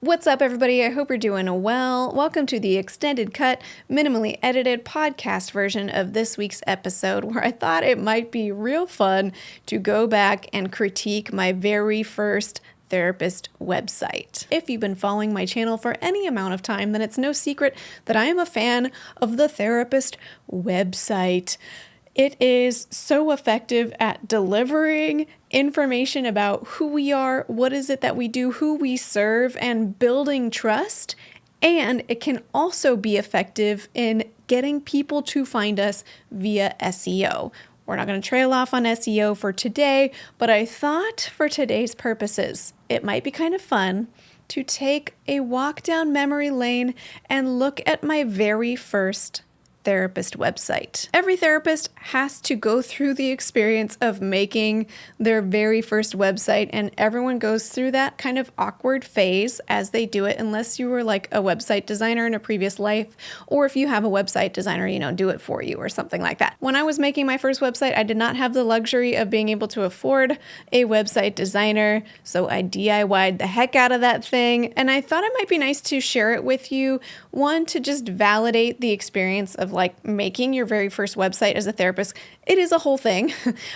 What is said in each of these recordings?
What's up, everybody? I hope you're doing well. Welcome to the extended cut, minimally edited podcast version of this week's episode, where I thought it might be real fun to go back and critique my very first therapist website. If you've been following my channel for any amount of time, then it's no secret that I am a fan of the therapist website. It is so effective at delivering information about who we are, what is it that we do, who we serve, and building trust. And it can also be effective in getting people to find us via SEO. We're not going to trail off on SEO for today, but I thought for today's purposes, it might be kind of fun to take a walk down memory lane and look at my very first therapist website. Every therapist has to go through the experience of making their very first website, and everyone goes through that kind of awkward phase as they do it, unless you were like a website designer in a previous life, or if you have a website designer, do it for you or something like that. When I was making my first website, I did not have the luxury of being able to afford a website designer, so I DIY'd the heck out of that thing, and I thought it might be nice to share it with you. One, to just validate the experience of like making your very first website as a therapist. It is a whole thing.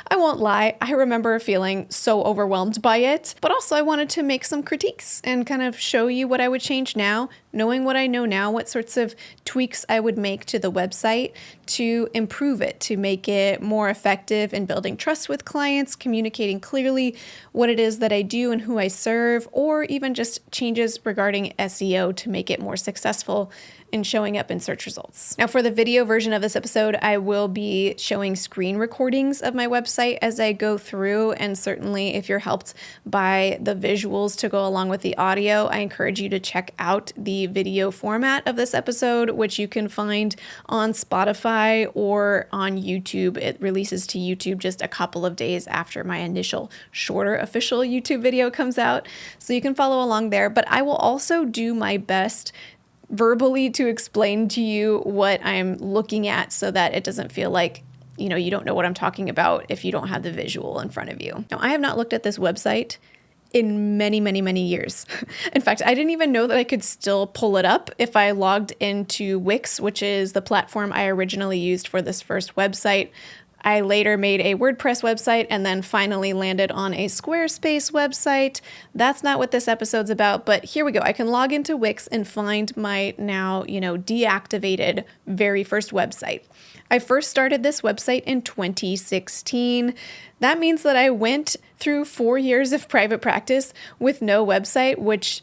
I won't lie. I remember feeling so overwhelmed by it, but also I wanted to make some critiques and kind of show you what I would change now, knowing what I know now, what sorts of tweaks I would make to the website to improve it, to make it more effective in building trust with clients, communicating clearly what it is that I do and who I serve, or even just changes regarding SEO to make it more successful in showing up in search results. Now, for the video version of this episode, I will be showing screen recordings of my website as I go through, and certainly if you're helped by the visuals to go along with the audio, I encourage you to check out the video format of this episode, which you can find on Spotify or on YouTube. It releases to YouTube just a couple of days after my initial shorter official YouTube video comes out, so you can follow along there. But I will also do my best verbally to explain to you what I'm looking at so that it doesn't feel like, you don't know what I'm talking about if you don't have the visual in front of you. Now, I have not looked at this website in many, many, many years. In fact, I didn't even know that I could still pull it up if I logged into Wix, which is the platform I originally used for this first website. I later made a WordPress website and then finally landed on a Squarespace website. That's not what this episode's about, but here we go. I can log into Wix and find my now, deactivated very first website. I first started this website in 2016. That means that I went through 4 years of private practice with no website, which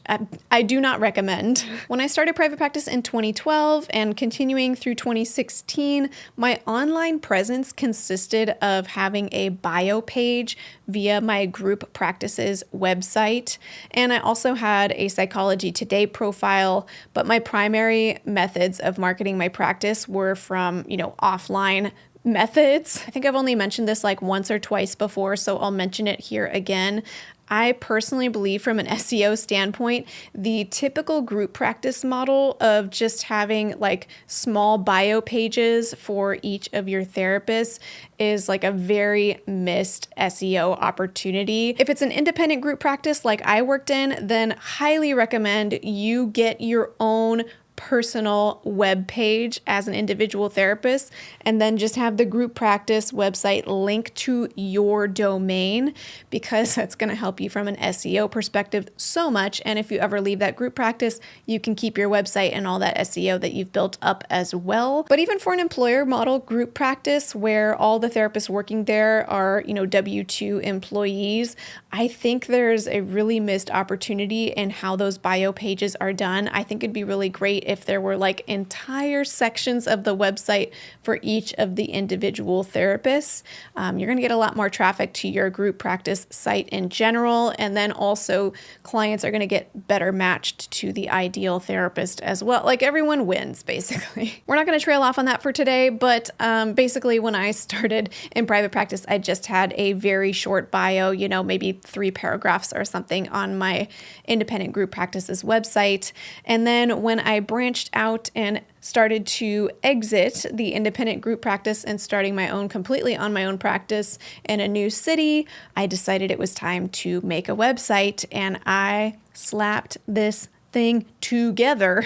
I do not recommend. When I started private practice in 2012 and continuing through 2016, my online presence consisted of having a bio page via my group practices website. And I also had a Psychology Today profile, but my primary methods of marketing my practice were from, offline methods. I think I've only mentioned this like once or twice before, so I'll mention it here again. I personally believe from an SEO standpoint, the typical group practice model of just having like small bio pages for each of your therapists is like a very missed SEO opportunity. If it's an independent group practice like I worked in, then highly recommend you get your own personal web page as an individual therapist, and then just have the group practice website linked to your domain, because that's going to help you from an SEO perspective so much. And if you ever leave that group practice, you can keep your website and all that SEO that you've built up as well. But even for an employer model group practice where all the therapists working there are, W-2 employees, I think there's a really missed opportunity in how those bio pages are done. I think it'd be really great if there were like entire sections of the website for each of the individual therapists. You're going to get a lot more traffic to your group practice site in general. And then also clients are going to get better matched to the ideal therapist as well. Like everyone wins, basically. We're not going to trail off on that for today, but basically when I started in private practice, I just had a very short bio, maybe 3 paragraphs or something on my independent group practices website. And then when I branched out and started to exit the independent group practice and starting my own completely on my own practice in a new city, I decided it was time to make a website, and I slapped this thing together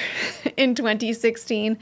in 2016.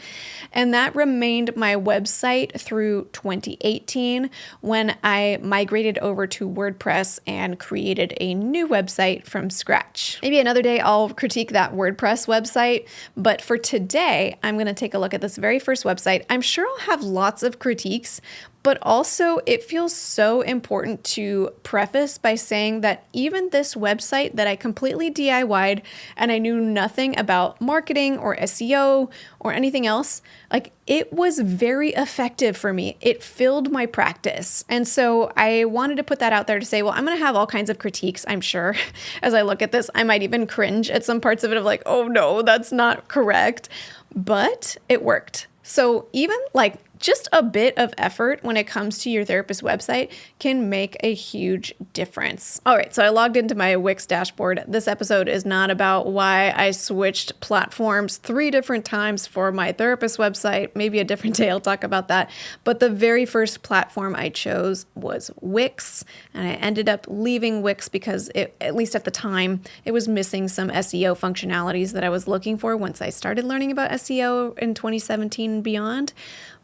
And that remained my website through 2018 when I migrated over to WordPress and created a new website from scratch. Maybe another day I'll critique that WordPress website, but for today, I'm going to take a look at this very first website. I'm sure I'll have lots of critiques, but also it feels so important to preface by saying that even this website that I completely DIY'd and I knew nothing about marketing or SEO or anything else, like it was very effective for me. It filled my practice. And so I wanted to put that out there to say, well, I'm going to have all kinds of critiques, I'm sure. As I look at this, I might even cringe at some parts of it of like, oh no, that's not correct. But it worked. So even like just a bit of effort when it comes to your therapist website can make a huge difference. All right, so I logged into my Wix dashboard. This episode is not about why I switched platforms 3 different times for my therapist website. Maybe a different day I'll talk about that. But the very first platform I chose was Wix, and I ended up leaving Wix because at least at the time, it was missing some SEO functionalities that I was looking for once I started learning about SEO in 2017 and beyond.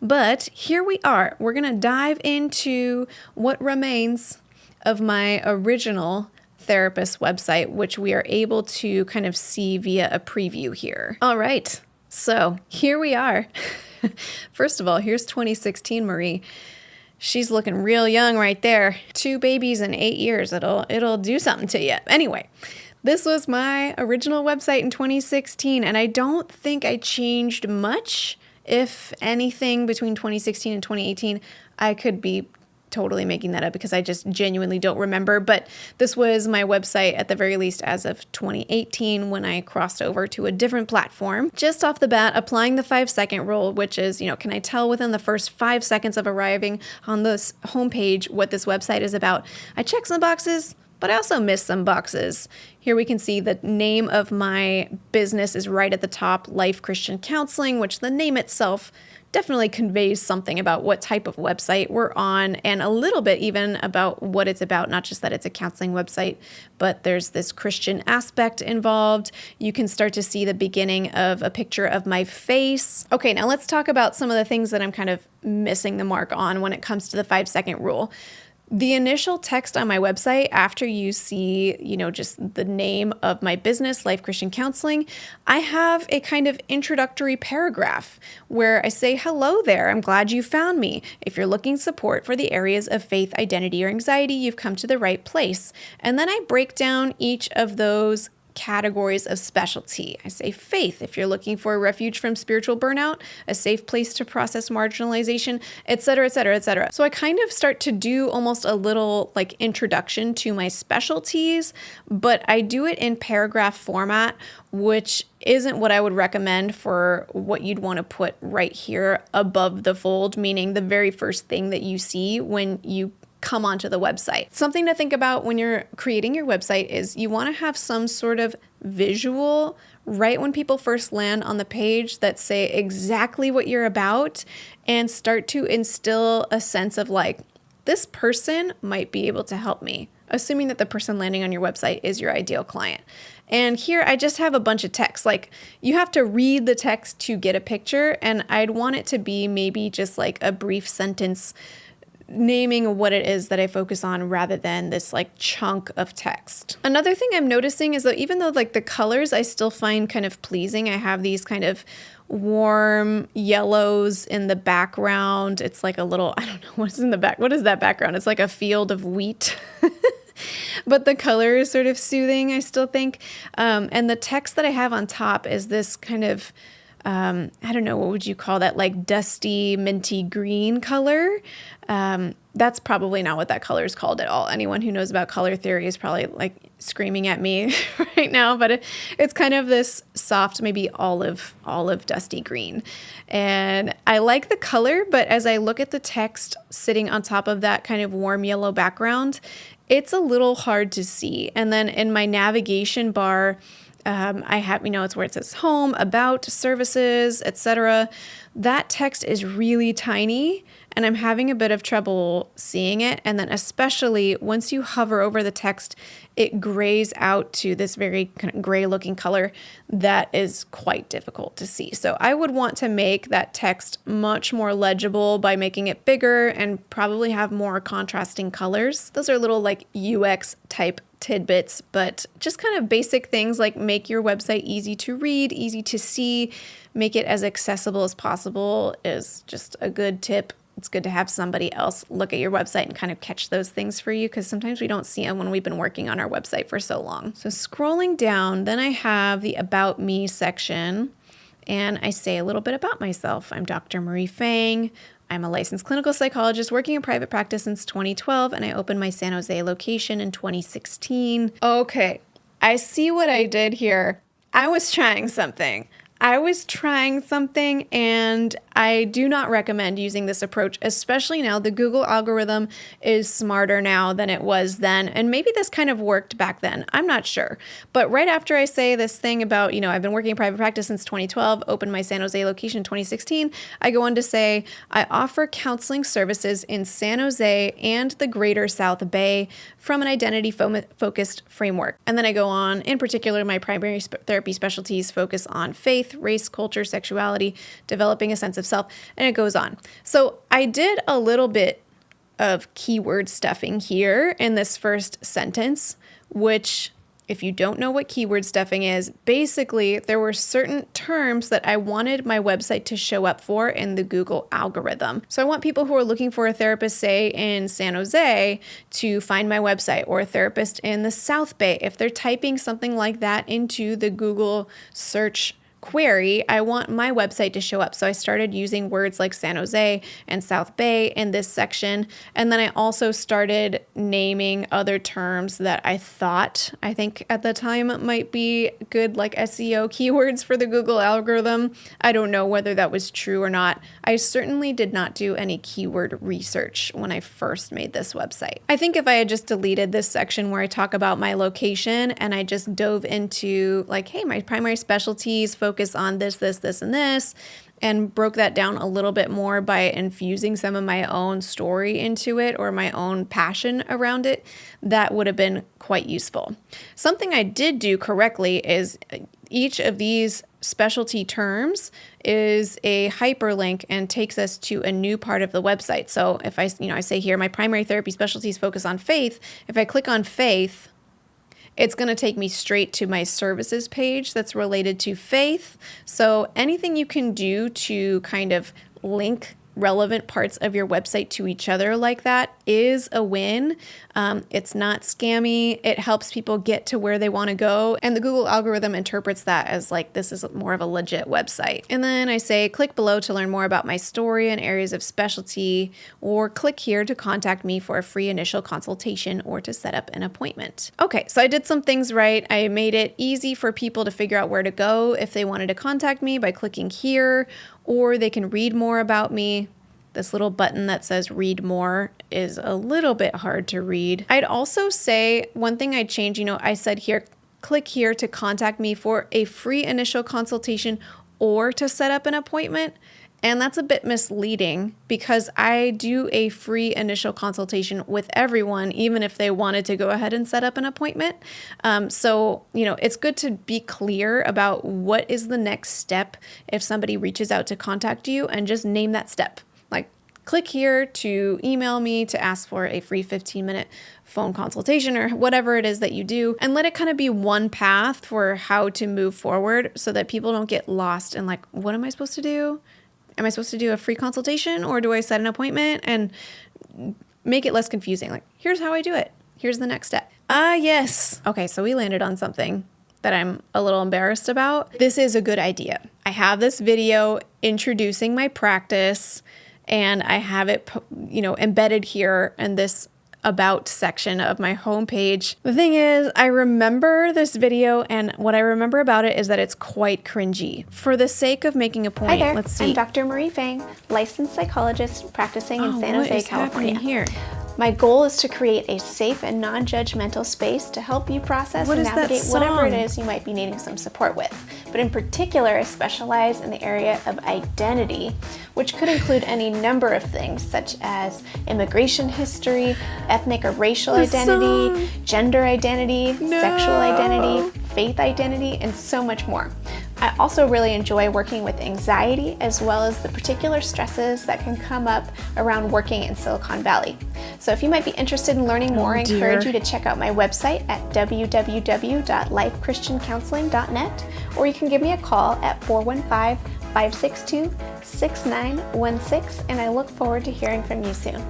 But here we are. We're going to dive into what remains of my original therapist website, which we are able to kind of see via a preview here. All right. So here we are. First of all, here's 2016 Marie. She's looking real young right there. 2 babies in 8 years. It'll do something to you. Anyway, this was my original website in 2016, and I don't think I changed much. If anything, between 2016 and 2018, I could be totally making that up because I just genuinely don't remember. But this was my website at the very least as of 2018 when I crossed over to a different platform. Just off the bat, applying the 5-second rule, which is, can I tell within the first 5 seconds of arriving on this homepage what this website is about? I check some boxes, but I also missed some boxes. Here we can see the name of my business is right at the top, Life Christian Counseling, which the name itself definitely conveys something about what type of website we're on and a little bit even about what it's about, not just that it's a counseling website, but there's this Christian aspect involved. You can start to see the beginning of a picture of my face. Okay, now let's talk about some of the things that I'm kind of missing the mark on when it comes to the 5-second rule. The initial text on my website, after you see, just the name of my business, Life Christian Counseling, I have a kind of introductory paragraph where I say, hello there, I'm glad you found me. If you're looking support for the areas of faith, identity, or anxiety, you've come to the right place. And then I break down each of those categories of specialty. I say faith, if you're looking for a refuge from spiritual burnout, a safe place to process marginalization, et cetera, et cetera, et cetera. So I kind of start to do almost a little like introduction to my specialties, but I do it in paragraph format, which isn't what I would recommend for what you'd want to put right here above the fold, meaning the very first thing that you see when you come onto the website. Something to think about when you're creating your website is you want to have some sort of visual right when people first land on the page that say exactly what you're about and start to instill a sense of like, this person might be able to help me, assuming that the person landing on your website is your ideal client. And here I just have a bunch of text. Like you have to read the text to get a picture, and I'd want it to be maybe just like a brief sentence naming what it is that I focus on rather than this like chunk of text. Another thing I'm noticing is that even though like the colors I still find kind of pleasing, I have these kind of warm yellows in the background. It's like a little, I don't know what's in the back. What is that background? It's like a field of wheat. But the color is sort of soothing, I still think. And the text that I have on top is this kind of I don't know, what would you call that? Like dusty, minty green color. That's probably not what that color is called at all. Anyone who knows about color theory is probably like screaming at me right now, but it's kind of this soft, maybe olive dusty green. And I like the color, but as I look at the text sitting on top of that kind of warm yellow background, it's a little hard to see. And then in my navigation bar, I have, it's where it says home, about, services, etc. That text is really tiny and I'm having a bit of trouble seeing it. And then especially once you hover over the text, it grays out to this very kind of gray looking color that is quite difficult to see. So I would want to make that text much more legible by making it bigger and probably have more contrasting colors. Those are little like UX type tidbits, but just kind of basic things like make your website easy to read, easy to see, make it as accessible as possible is just a good tip. It's good to have somebody else look at your website and kind of catch those things for you because sometimes we don't see them when we've been working on our website for so long. So scrolling down, then I have the About Me section and I say a little bit about myself. I'm Dr. Marie Fang. I'm a licensed clinical psychologist working in private practice since 2012 and I opened my San Jose location in 2016. Okay, I see what I did here. I was trying something and I do not recommend using this approach, especially now. The Google algorithm is smarter now than it was then. And maybe this kind of worked back then. I'm not sure. But right after I say this thing about, I've been working in private practice since 2012, opened my San Jose location in 2016, I go on to say, I offer counseling services in San Jose and the greater South Bay from an identity-focused framework. And then I go on, in particular, my primary therapy specialties focus on faith, race, culture, sexuality, developing a sense of self, and it goes on. So I did a little bit of keyword stuffing here in this first sentence, which if you don't know what keyword stuffing is, basically there were certain terms that I wanted my website to show up for in the Google algorithm. So I want people who are looking for a therapist, say in San Jose, to find my website, or a therapist in the South Bay. If they're typing something like that into the Google search query, I want my website to show up. So I started using words like San Jose and South Bay in this section. And then I also started naming other terms that I think at the time might be good like SEO keywords for the Google algorithm. I don't know whether that was true or not. I certainly did not do any keyword research when I first made this website. I think if I had just deleted this section where I talk about my location and I just dove into like, hey, my primary specialties focus on this, and this, and broke that down a little bit more by infusing some of my own story into it or my own passion around it, that would have been quite useful. Something I did do correctly is each of these specialty terms is a hyperlink and takes us to a new part of the website. So if I say here, my primary therapy specialties focus on faith, if I click on faith, it's going to take me straight to my services page that's related to faith. So anything you can do to kind of link relevant parts of your website to each other like that is a win. It's not scammy. It helps people get to where they want to go. And the Google algorithm interprets that as like, this is more of a legit website. And then I say, click below to learn more about my story and areas of specialty, or click here to contact me for a free initial consultation or to set up an appointment. Okay, so I did some things right. I made it easy for people to figure out where to go if they wanted to contact me by clicking here, or they can read more about me. This little button that says read more is a little bit hard to read. I'd also say one thing I'd change, I said here, click here to contact me for a free initial consultation or to set up an appointment. And that's a bit misleading because I do a free initial consultation with everyone, even if they wanted to go ahead and set up an appointment. So, it's good to be clear about what is the next step if somebody reaches out to contact you, and just name that step. Like, click here to email me to ask for a free 15-minute phone consultation or whatever it is that you do, and let it kind of be one path for how to move forward so that people don't get lost in like, what am I supposed to do? Am I supposed to do a free consultation, or do I set an appointment? And make it less confusing. Like, here's how I do it. Here's the next step. Yes. Okay, so we landed on something that I'm a little embarrassed about. This is a good idea. I have this video introducing my practice, and I have it, embedded here in this about section of my homepage. The thing is, I remember this video, and what I remember about it is that it's quite cringy. For the sake of making a point, Hi there. let's see. I'm Dr. Marie Fang, licensed psychologist practicing in San Jose, California. Here? My goal is to create a safe and non-judgmental space to help you process and navigate whatever it is you might be needing some support with. But in particular, I specialize in the area of identity, which could include any number of things such as immigration history, ethnic or racial identity, gender identity, sexual identity, faith identity, and so much more. I also really enjoy working with anxiety as well as the particular stresses that can come up around working in Silicon Valley. So if you might be interested in learning more, I encourage you to check out my website at www.lifechristiancounseling.net, or you can give me a call at 415-562-6916, and I look forward to hearing from you soon.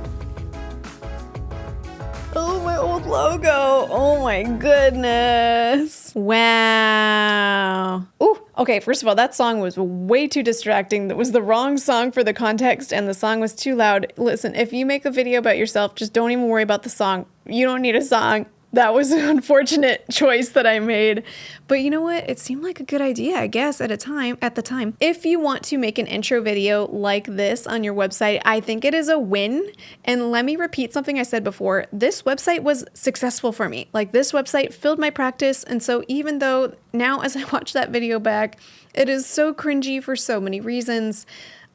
Oh, my old logo. Oh my goodness. Wow. Ooh, okay, first of all, that song was way too distracting. That was the wrong song for the context, and the song was too loud. Listen, if you make a video about yourself, just don't even worry about the song. You don't need a song. That was an unfortunate choice that I made. But you know what? It seemed like a good idea, I guess, at the time. If you want to make an intro video like this on your website, I think it is a win. And let me repeat something I said before. This website was successful for me. Like, this website filled my practice. And so even though now as I watch that video back, it is so cringy for so many reasons,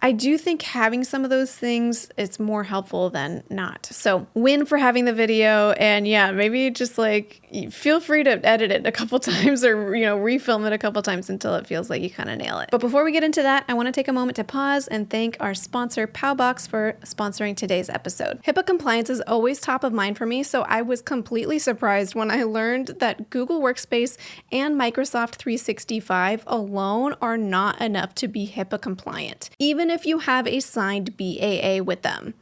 I do think having some of those things is more helpful than not. So win for having the video, and yeah, maybe just like feel free to edit it a couple times or, refilm it a couple times until it feels like you kind of nail it. But before we get into that, I want to take a moment to pause and thank our sponsor, Powbox, for sponsoring today's episode. HIPAA compliance is always top of mind for me, so I was completely surprised when I learned that Google Workspace and Microsoft 365 alone are not enough to be HIPAA compliant, even if you have a signed BAA with them.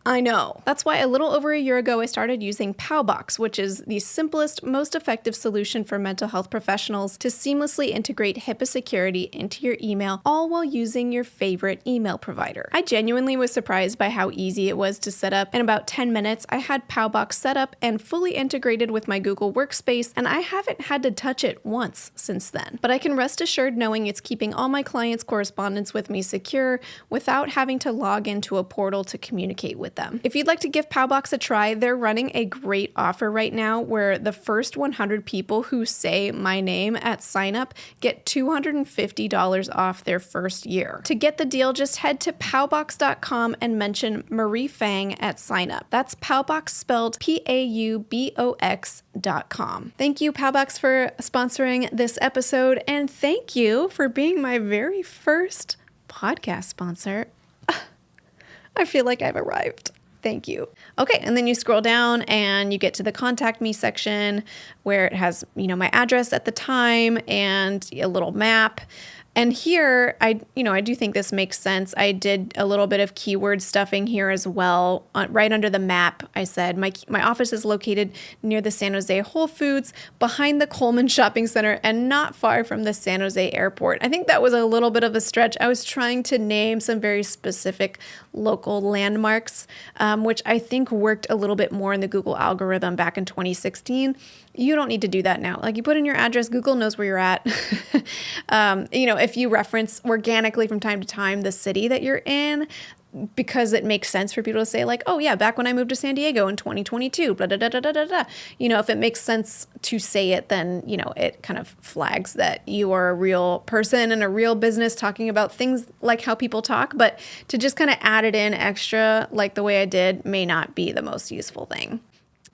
I know. That's why a little over a year ago, I started using Powbox, which is the simplest, most effective solution for mental health professionals to seamlessly integrate HIPAA security into your email, all while using your favorite email provider. I genuinely was surprised by how easy it was to set up. In about 10 minutes, I had Powbox set up and fully integrated with my Google Workspace, and I haven't had to touch it once since then. But I can rest assured knowing it's keeping all my clients' correspondence with me secure without having to log into a portal to communicate with them. If you'd like to give Powbox a try, they're running a great offer right now where the first 100 people who say my name at sign up get $250 off their first year. To get the deal, just head to powbox.com and mention Marie Fang at sign up. That's Powbox spelled Paubox.com. Thank you, Powbox, for sponsoring this episode, and thank you for being my very first podcast sponsor. I feel like I've arrived. Thank you. Okay, and then you scroll down and you get to the contact me section where it has, my address at the time and a little map. And here, I do think this makes sense. I did a little bit of keyword stuffing here as well. Right under the map, I said, my office is located near the San Jose Whole Foods, behind the Coleman Shopping Center, and not far from the San Jose Airport. I think that was a little bit of a stretch. I was trying to name some very specific local landmarks, which I think worked a little bit more in the Google algorithm back in 2016. You don't need to do that now. Like, you put in your address, Google knows where you're at. If you reference organically from time to time the city that you're in, because it makes sense for people to say like, oh yeah, back when I moved to San Diego in 2022, blah, blah, blah, blah, blah, blah. If it makes sense to say it, then, it kind of flags that you are a real person and a real business talking about things like how people talk. But to just kind of add it in extra, like the way I did, may not be the most useful thing.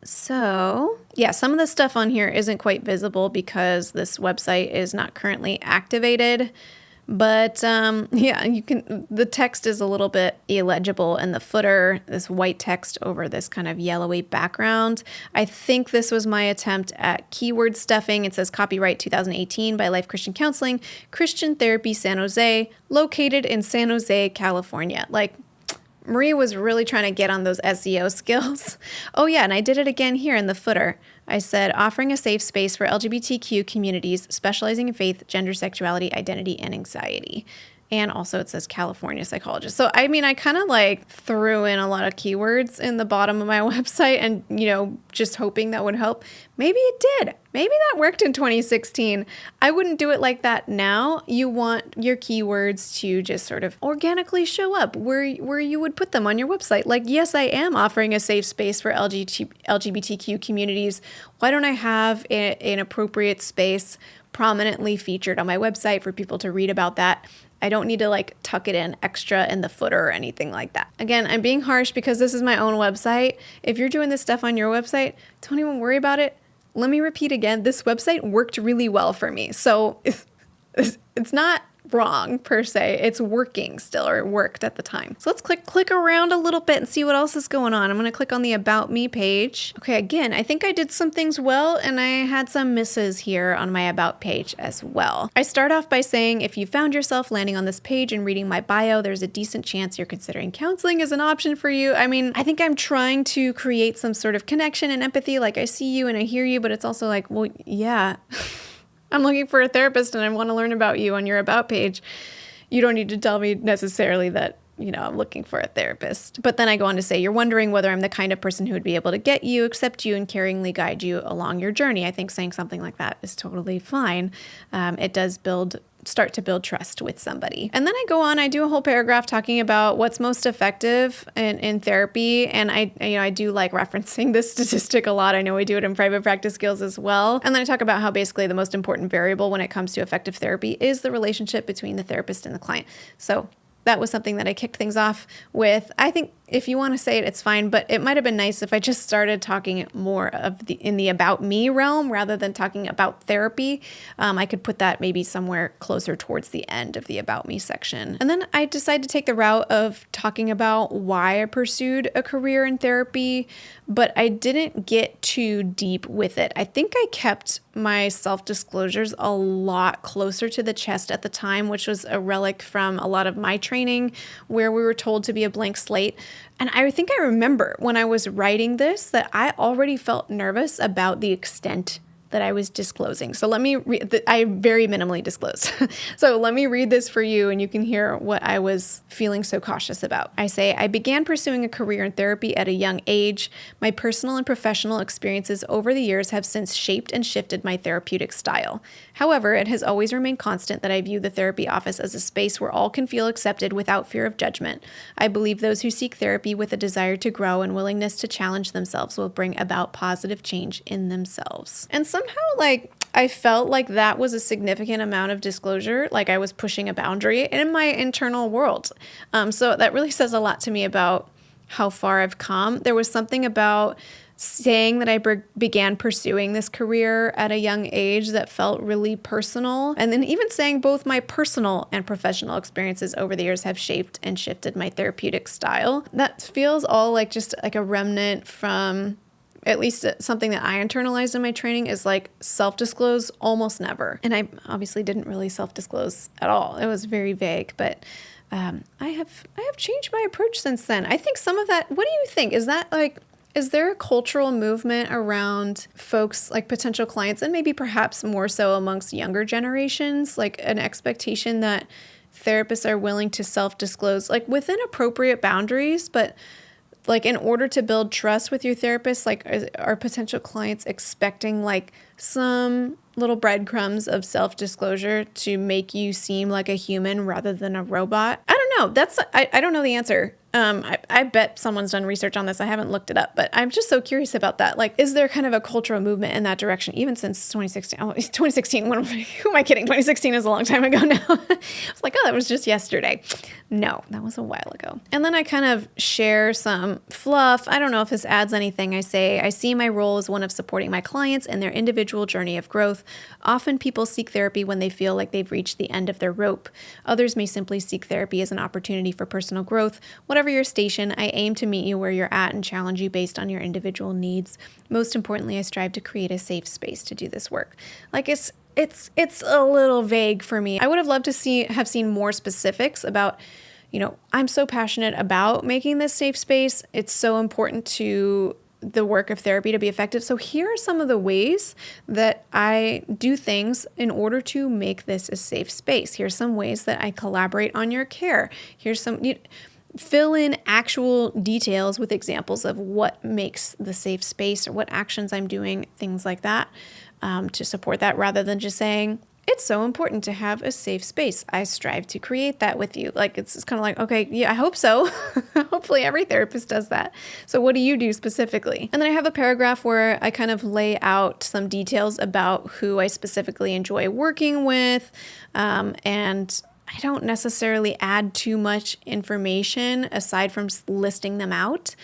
So yeah, some of the stuff on here isn't quite visible because this website is not currently activated, but the text is a little bit illegible in the footer, this white text over this kind of yellowy background. I think this was my attempt at keyword stuffing. It says copyright 2018 by Life Christian Counseling, Christian Therapy San Jose, located in San Jose, California. Like, Marie was really trying to get on those SEO skills. Oh yeah, and I did it again here in the footer. I said, offering a safe space for LGBTQ communities specializing in faith, gender, sexuality, identity, and anxiety. And also it says California psychologist. So, I mean, I kind of like threw in a lot of keywords in the bottom of my website and, just hoping that would help. Maybe it did. Maybe that worked in 2016. I wouldn't do it like that now. You want your keywords to just sort of organically show up where you would put them on your website. Like, yes, I am offering a safe space for LGBTQ communities. Why don't I have an appropriate space prominently featured on my website for people to read about that? I don't need to like tuck it in extra in the footer or anything like that. Again, I'm being harsh because this is my own website. If you're doing this stuff on your website, don't even worry about it. Let me repeat again, this website worked really well for me. So it's not wrong per se. It's working still, or it worked at the time. So let's click around a little bit and see what else is going on. I'm going to click on the About Me page. Okay, again, I think I did some things well, and I had some misses here on my About page as well. I start off by saying, if you found yourself landing on this page and reading my bio, there's a decent chance you're considering counseling as an option for you. I mean, I think I'm trying to create some sort of connection and empathy. Like, I see you and I hear you, but it's also like, well, yeah. I'm looking for a therapist and I want to learn about you on your About page. You don't need to tell me necessarily that, I'm looking for a therapist. But then I go on to say, you're wondering whether I'm the kind of person who would be able to get you, accept you, and caringly guide you along your journey. I think saying something like that is totally fine. It does start to build trust with somebody. And then I go on, I do a whole paragraph talking about what's most effective in therapy. And I do like referencing this statistic a lot. I know we do it in private practice skills as well. And then I talk about how basically the most important variable when it comes to effective therapy is the relationship between the therapist and the client. So that was something that I kicked things off with. I think if you want to say it, it's fine, but it might have been nice if I just started talking more in the About Me realm rather than talking about therapy. I could put that maybe somewhere closer towards the end of the About Me section. And then I decided to take the route of talking about why I pursued a career in therapy, but I didn't get too deep with it. I think I kept my self-disclosures a lot closer to the chest at the time, which was a relic from a lot of my training where we were told to be a blank slate. And I think I remember when I was writing this that I already felt nervous about the extent that I was disclosing. So let me I very minimally disclosed. So let me read this for you and you can hear what I was feeling so cautious about. I say, I began pursuing a career in therapy at a young age. My personal and professional experiences over the years have since shaped and shifted my therapeutic style. However, it has always remained constant that I view the therapy office as a space where all can feel accepted without fear of judgment. I believe those who seek therapy with a desire to grow and willingness to challenge themselves will bring about positive change in themselves. And somehow, I felt like that was a significant amount of disclosure, like I was pushing a boundary in my internal world. So that really says a lot to me about how far I've come. There was something about saying that I began pursuing this career at a young age that felt really personal. And then even saying both my personal and professional experiences over the years have shaped and shifted my therapeutic style. That feels all like just like a remnant from at least something that I internalized in my training is like self-disclose almost never. And I obviously didn't really self-disclose at all. It was very vague, but I have changed my approach since then. I think some of that, what do you think? Is there a cultural movement around folks like potential clients and maybe perhaps more so amongst younger generations, like an expectation that therapists are willing to self-disclose like within appropriate boundaries, but like in order to build trust with your therapist, like are potential clients expecting like some little breadcrumbs of self-disclosure to make you seem like a human rather than a robot? I don't know. I don't know the answer. I bet someone's done research on this. I haven't looked it up, but I'm just so curious about that. Like, is there kind of a cultural movement in that direction, even since 2016? Oh, 2016. Who am I kidding? 2016 is a long time ago now. I was like, oh, that was just yesterday. No, that was a while ago. And then I kind of share some fluff. I don't know if this adds anything. I say, I see my role as one of supporting my clients in their individual journey of growth. Often people seek therapy when they feel like they've reached the end of their rope. Others may simply seek therapy as an opportunity for personal growth. Whatever your station, I aim to meet you where you're at and challenge you based on your individual needs. Most importantly, I strive to create a safe space to do this work. Like it's a little vague for me. I would have loved to have seen more specifics about, I'm so passionate about making this safe space. It's so important to the work of therapy to be effective. So here are some of the ways that I do things in order to make this a safe space. Here's some ways that I collaborate on your care. Here's some, fill in actual details with examples of what makes the safe space or what actions I'm doing, things like that, to support that, rather than just saying, it's so important to have a safe space. I strive to create that with you. Like, it's kind of like, okay, yeah, I hope so. Hopefully every therapist does that. So what do you do specifically? And then I have a paragraph where I kind of lay out some details about who I specifically enjoy working with. And I don't necessarily add too much information aside from listing them out.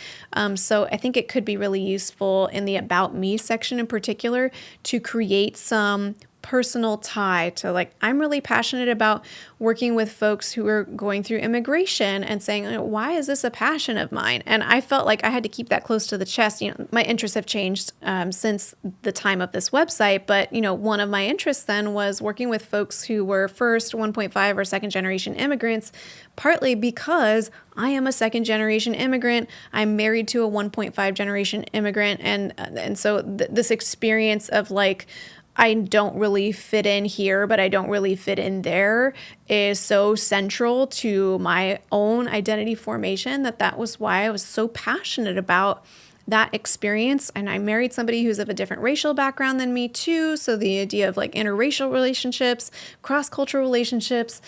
So I think it could be really useful in the About Me section in particular to create some personal tie to, like, I'm really passionate about working with folks who are going through immigration and saying, why is this a passion of mine? And I felt like I had to keep that close to the chest. My interests have changed since the time of this website, but one of my interests then was working with folks who were first 1.5 or second generation immigrants, partly because I am a second generation immigrant. I'm married to a 1.5 generation immigrant. And so this experience of like, I don't really fit in here, but I don't really fit in there is so central to my own identity formation that was why I was so passionate about that experience. And I married somebody who's of a different racial background than me too. So the idea of like interracial relationships, cross-cultural relationships,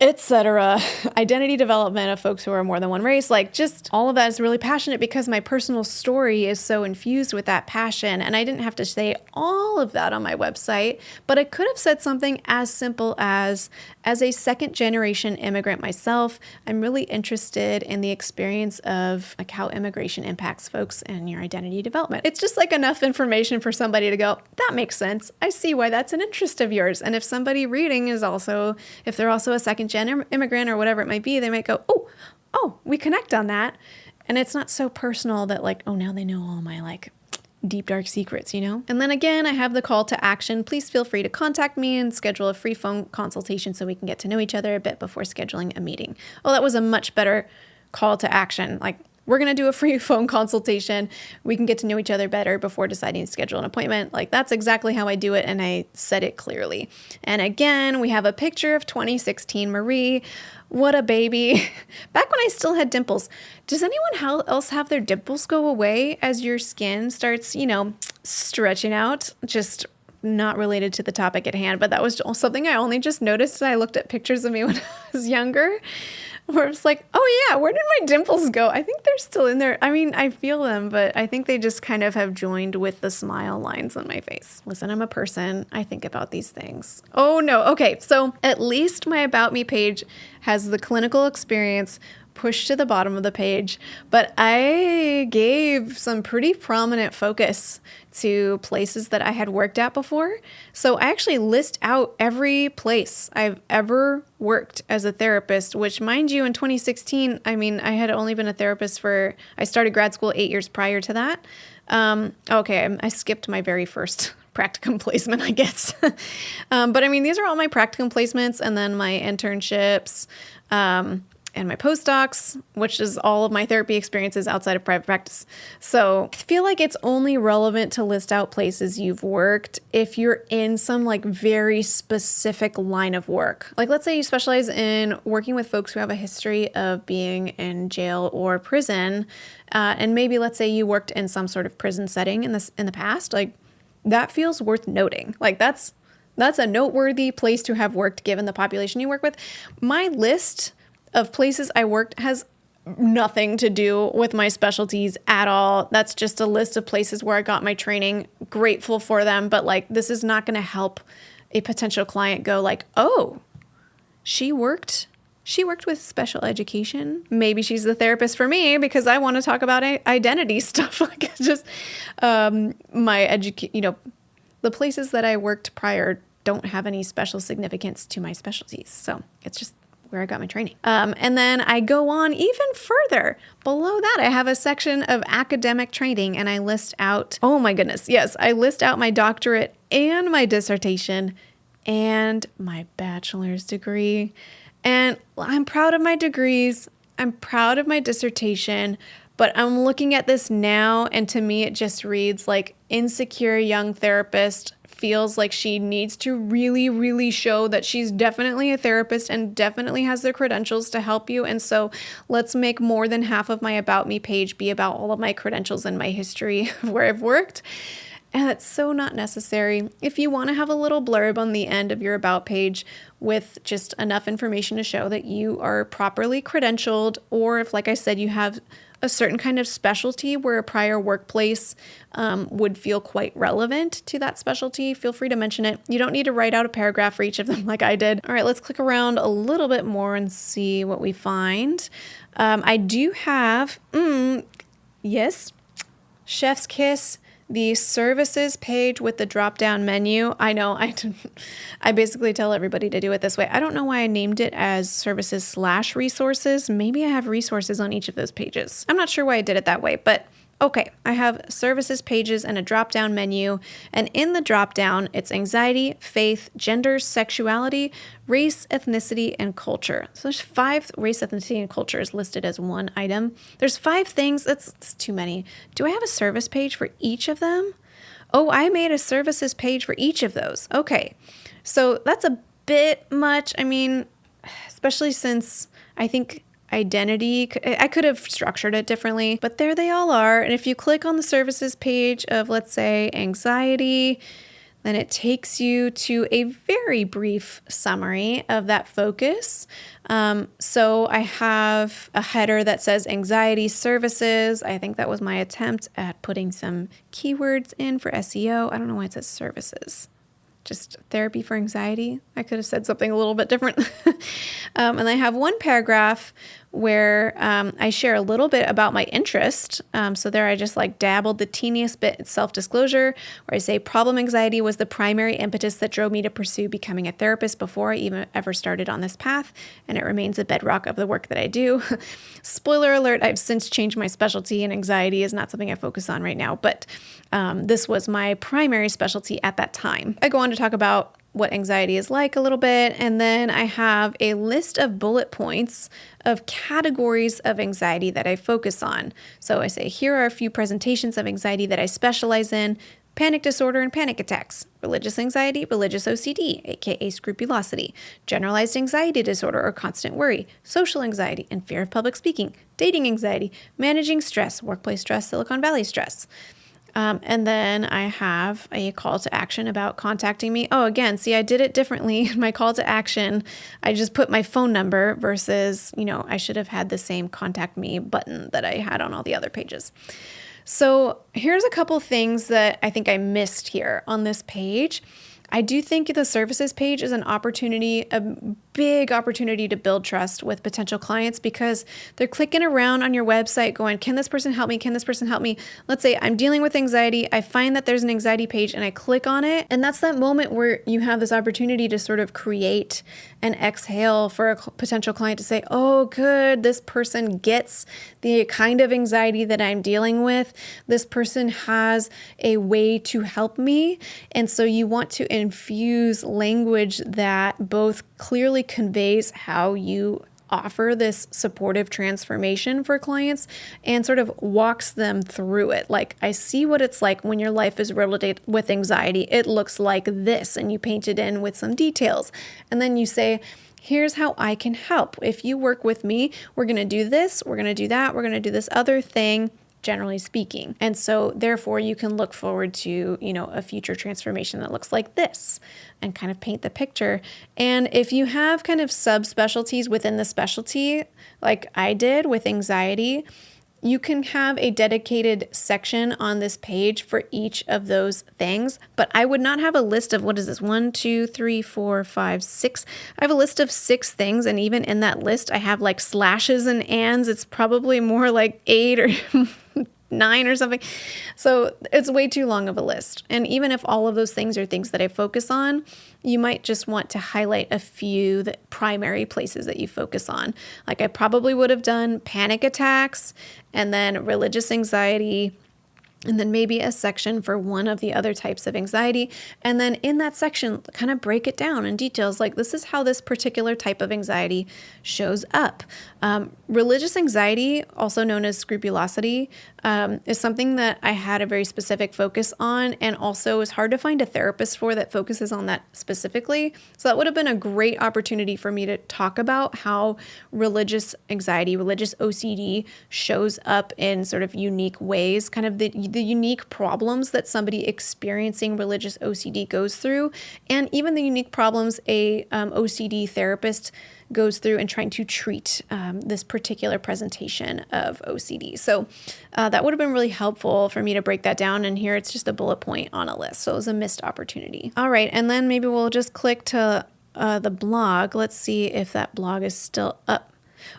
etc., identity development of folks who are more than one race, like just all of that is really passionate because my personal story is so infused with that passion. And I didn't have to say all of that on my website, but I could have said something as simple as a second generation immigrant myself, I'm really interested in the experience of like how immigration impacts folks and your identity development. It's just like enough information for somebody to go, that makes sense. I see why that's an interest of yours. And if somebody reading is also, if they're also a second gen immigrant or whatever it might be, they might go, oh, we connect on that. And it's not so personal that like, oh, now they know all my like deep, dark secrets, And then again, I have the call to action. Please feel free to contact me and schedule a free phone consultation so we can get to know each other a bit before scheduling a meeting. Oh, that was a much better call to action. Like, we're going to do a free phone consultation. We can get to know each other better before deciding to schedule an appointment. Like, that's exactly how I do it. And I said it clearly. And again, we have a picture of 2016 Marie. What a baby. Back when I still had dimples. Does anyone else have their dimples go away as your skin starts, stretching out? Just not related to the topic at hand, but that was something I only just noticed as I looked at pictures of me when I was younger, where it's like, oh yeah, where did my dimples go? I think they're still in there. I mean, I feel them, but I think they just kind of have joined with the smile lines on my face. Listen, I'm a person. I think about these things. Oh no. Okay. So at least my About Me page has the clinical experience pushed to the bottom of the page, but I gave some pretty prominent focus to places that I had worked at before. So I actually list out every place I've ever worked as a therapist, which, mind you, in 2016, I mean, I had only been a therapist I started grad school 8 years prior to that. I skipped my very first practicum placement, I guess. But I mean, these are all my practicum placements and then my internships, and my postdocs, which is all of my therapy experiences outside of private practice. So I feel like it's only relevant to list out places you've worked if you're in some like very specific line of work. Like, let's say you specialize in working with folks who have a history of being in jail or prison. And maybe let's say you worked in some sort of prison setting in the past, like that feels worth noting. Like that's a noteworthy place to have worked given the population you work with. My list of places I worked has nothing to do with my specialties at all. That's just a list of places where I got my training. Grateful for them, but like this is not going to help a potential client go like, oh, she worked with special education. Maybe she's the therapist for me because I want to talk about identity stuff. Like it's just the places that I worked prior don't have any special significance to my specialties. So it's just where I got my training. And then I go on even further. Below that, I have a section of academic training and I list out, oh my goodness, yes, I list out my doctorate and my dissertation and my bachelor's degree. And I'm proud of my degrees. I'm proud of my dissertation, But I'm looking at this now, and to me, it just reads like insecure young therapist feels like she needs to really, really show that she's definitely a therapist and definitely has the credentials to help you. And so let's make more than half of my About Me page be about all of my credentials and my history of where I've worked. And that's so not necessary. If you want to have a little blurb on the end of your About page with just enough information to show that you are properly credentialed, or if, like I said, you have a certain kind of specialty where a prior workplace would feel quite relevant to that specialty, feel free to mention it. You don't need to write out a paragraph for each of them like I did. All right, let's click around a little bit more and see what we find. I do have, yes, Chef's Kiss, the services page with the drop-down menu. I know, I basically tell everybody to do it this way. I don't know why I named it as services/resources. Maybe I have resources on each of those pages. I'm not sure why I did it that way, but okay. I have services pages and a drop-down menu. And in the drop-down, it's anxiety, faith, gender, sexuality, race, ethnicity, and culture. So there's 5 race, ethnicity, and culture is listed as one item. There's 5 things. That's too many. Do I have a service page for each of them? Oh, I made a services page for each of those. Okay. So that's a bit much. I mean, especially since I think identity, I could have structured it differently, but there they all are. And if you click on the services page of, let's say, anxiety, then it takes you to a very brief summary of that focus. So I have a header that says anxiety services. I think that was my attempt at putting some keywords in for SEO. I don't know why it says services. Just therapy for anxiety. I could have said something a little bit different. And I have one paragraph where I share a little bit about my interest. So there I just like dabbled the teeniest bit self-disclosure, where I say problem anxiety was the primary impetus that drove me to pursue becoming a therapist before I even ever started on this path, and it remains a bedrock of the work that I do. Spoiler alert, I've since changed my specialty, and anxiety is not something I focus on right now, but this was my primary specialty at that time. I go on to talk about what anxiety is like a little bit, and then I have a list of bullet points of categories of anxiety that I focus on. So I say, here are a few presentations of anxiety that I specialize in: panic disorder and panic attacks, religious anxiety, religious OCD, aka scrupulosity, generalized anxiety disorder or constant worry, social anxiety and fear of public speaking, dating anxiety, managing stress, workplace stress, Silicon Valley stress. And then I have a call to action about contacting me. Oh, again, see, I did it differently. My call to action, I just put my phone number versus, I should have had the same contact me button that I had on all the other pages. So here's a couple things that I think I missed here on this page. I do think the services page is an opportunity, a big opportunity to build trust with potential clients, because they're clicking around on your website going, can this person help me? Can this person help me? Let's say I'm dealing with anxiety. I find that there's an anxiety page and I click on it. And that's that moment where you have this opportunity to sort of create an exhale for a potential client to say, oh, good, this person gets the kind of anxiety that I'm dealing with. This person has a way to help me. And so you want to infuse language that both clearly conveys how you offer this supportive transformation for clients and sort of walks them through it. Like, I see what it's like when your life is riddled with anxiety. It looks like this, and you paint it in with some details. And then you say, here's how I can help. If you work with me, we're going to do this, we're going to do that, we're going to do this other thing, generally speaking. And so therefore you can look forward to, a future transformation that looks like this, and kind of paint the picture. And if you have kind of subspecialties within the specialty, like I did with anxiety, you can have a dedicated section on this page for each of those things, but I would not have a list of, 1, 2, 3, 4, 5, 6. I have a list of 6 things, and even in that list, I have like slashes and ands. It's probably more like 8 or 9 or something. So it's way too long of a list. And even if all of those things are things that I focus on, you might just want to highlight a few primary places that you focus on. Like I probably would have done panic attacks, and then religious anxiety, and then maybe a section for one of the other types of anxiety. And then in that section, kind of break it down in details, like this is how this particular type of anxiety shows up. Religious anxiety, also known as scrupulosity, is something that I had a very specific focus on, and also is hard to find a therapist for that focuses on that specifically. So that would have been a great opportunity for me to talk about how religious anxiety, religious OCD shows up in sort of unique ways, kind of the unique problems that somebody experiencing religious OCD goes through, and even the unique problems a OCD therapist goes through in trying to treat this particular presentation of OCD. So that would have been really helpful for me to break that down. And here it's just a bullet point on a list. So it was a missed opportunity. All right. And then maybe we'll just click to the blog. Let's see if that blog is still up.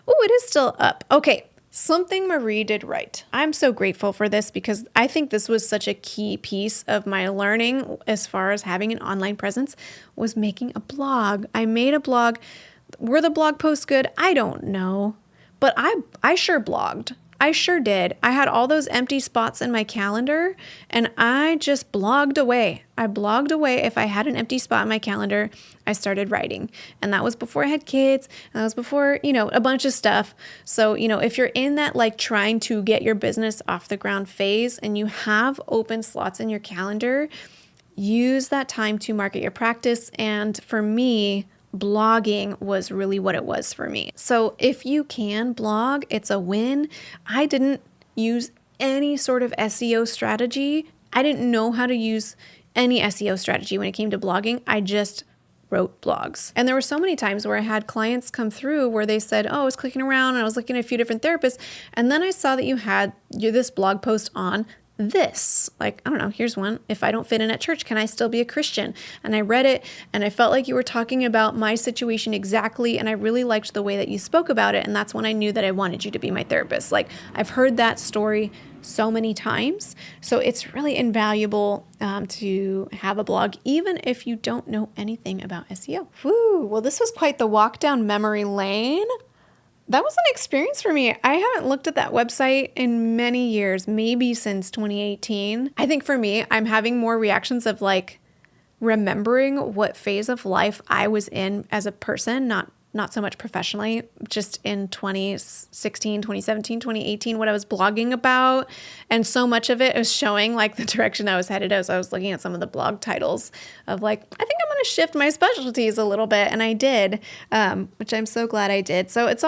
Oh, it is still up. Okay. Something Marie did right. I'm so grateful for this because I think this was such a key piece of my learning as far as having an online presence was making a blog. I made a blog. Were the blog posts good? I don't know, but I sure blogged. I sure did. I had all those empty spots in my calendar and I just blogged away. I blogged away. If I had an empty spot in my calendar, I started writing. And that was before I had kids. And that was before, a bunch of stuff. So, if you're in that like trying to get your business off the ground phase and you have open slots in your calendar, use that time to market your practice. And for me, blogging was really what it was for me. So if you can blog, it's a win. I didn't use any sort of SEO strategy. I didn't know how to use any SEO strategy when it came to blogging. I just wrote blogs. And there were so many times where I had clients come through where they said, oh, I was clicking around and I was looking at a few different therapists. And then I saw that you had this blog post on this, like, I don't know, here's one. If I don't fit in at church, can I still be a Christian? And I read it and I felt like you were talking about my situation exactly. And I really liked the way that you spoke about it. And that's when I knew that I wanted you to be my therapist. Like I've heard that story so many times. So it's really invaluable to have a blog, even if you don't know anything about SEO. Whew, well, this was quite the walk down memory lane. That was an experience for me. I haven't looked at that website in many years, maybe since 2018. I think for me, I'm having more reactions of like remembering what phase of life I was in as a person, not so much professionally, just in 2016, 2017, 2018, what I was blogging about. And so much of it is showing like the direction I was headed as I was looking at some of the blog titles of like, I think I'm going to shift my specialties a little bit. And I did, which I'm so glad I did. So it's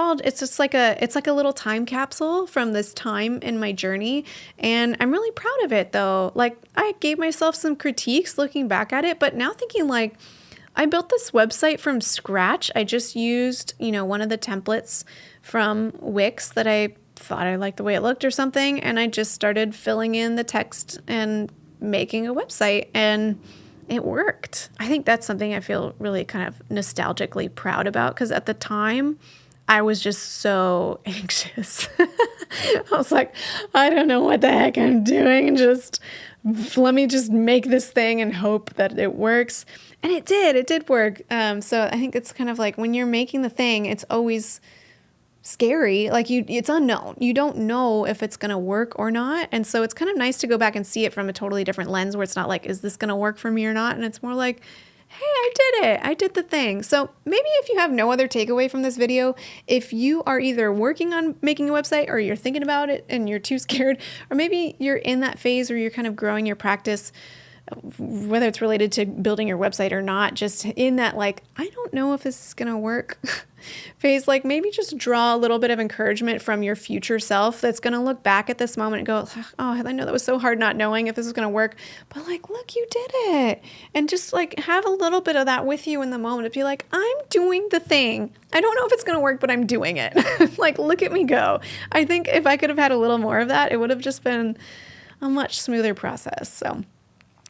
like a little time capsule from this time in my journey. And I'm really proud of it though. Like I gave myself some critiques looking back at it, but now thinking like, I built this website from scratch. I just used, one of the templates from Wix that I thought I liked the way it looked or something. And I just started filling in the text and making a website and it worked. I think that's something I feel really kind of nostalgically proud about because at the time I was just so anxious. I was like, I don't know what the heck I'm doing. Just let me just make this thing and hope that it works. And it did work. So I think it's kind of like when you're making the thing, it's always scary. Like it's unknown. You don't know if it's going to work or not. And so it's kind of nice to go back and see it from a totally different lens where it's not like, is this going to work for me or not? And it's more like, hey, I did it. I did the thing. So maybe if you have no other takeaway from this video, if you are either working on making a website or you're thinking about it and you're too scared, or maybe you're in that phase where you're kind of growing your practice, whether it's related to building your website or not, just in that like, I don't know if this is going to work phase, like maybe just draw a little bit of encouragement from your future self that's going to look back at this moment and go, oh, I know that was so hard not knowing if this was going to work, but like, look, you did it. And just like have a little bit of that with you in the moment to be like, I'm doing the thing. I don't know if it's going to work, but I'm doing it. Like, look at me go. I think if I could have had a little more of that, it would have just been a much smoother process. So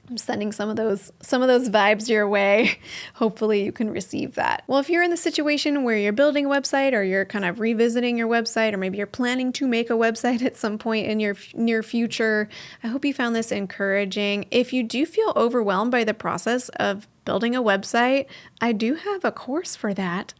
I'm sending some of those vibes your way. Hopefully you can receive that. Well, if you're in the situation where you're building a website or you're kind of revisiting your website, or maybe you're planning to make a website at some point in your near future, I hope you found this encouraging. If you do feel overwhelmed by the process of building a website, I do have a course for that.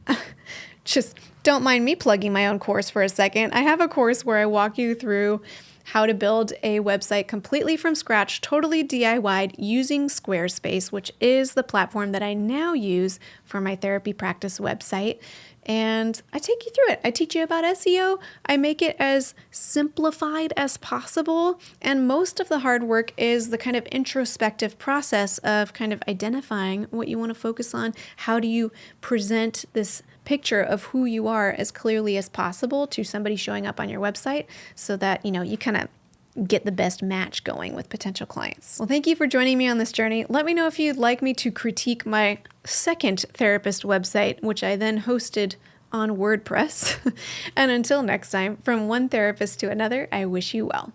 Just don't mind me plugging my own course for a second. I have a course where I walk you through how to build a website completely from scratch, totally DIY'd using Squarespace, which is the platform that I now use for my therapy practice website. And I take you through it. I teach you about SEO. I make it as simplified as possible. And most of the hard work is the kind of introspective process of kind of identifying what you want to focus on. How do you present this picture of who you are as clearly as possible to somebody showing up on your website so that, you kind of get the best match going with potential clients. Well, thank you for joining me on this journey. Let me know if you'd like me to critique my second therapist website, which I then hosted on WordPress. And until next time, from one therapist to another, I wish you well.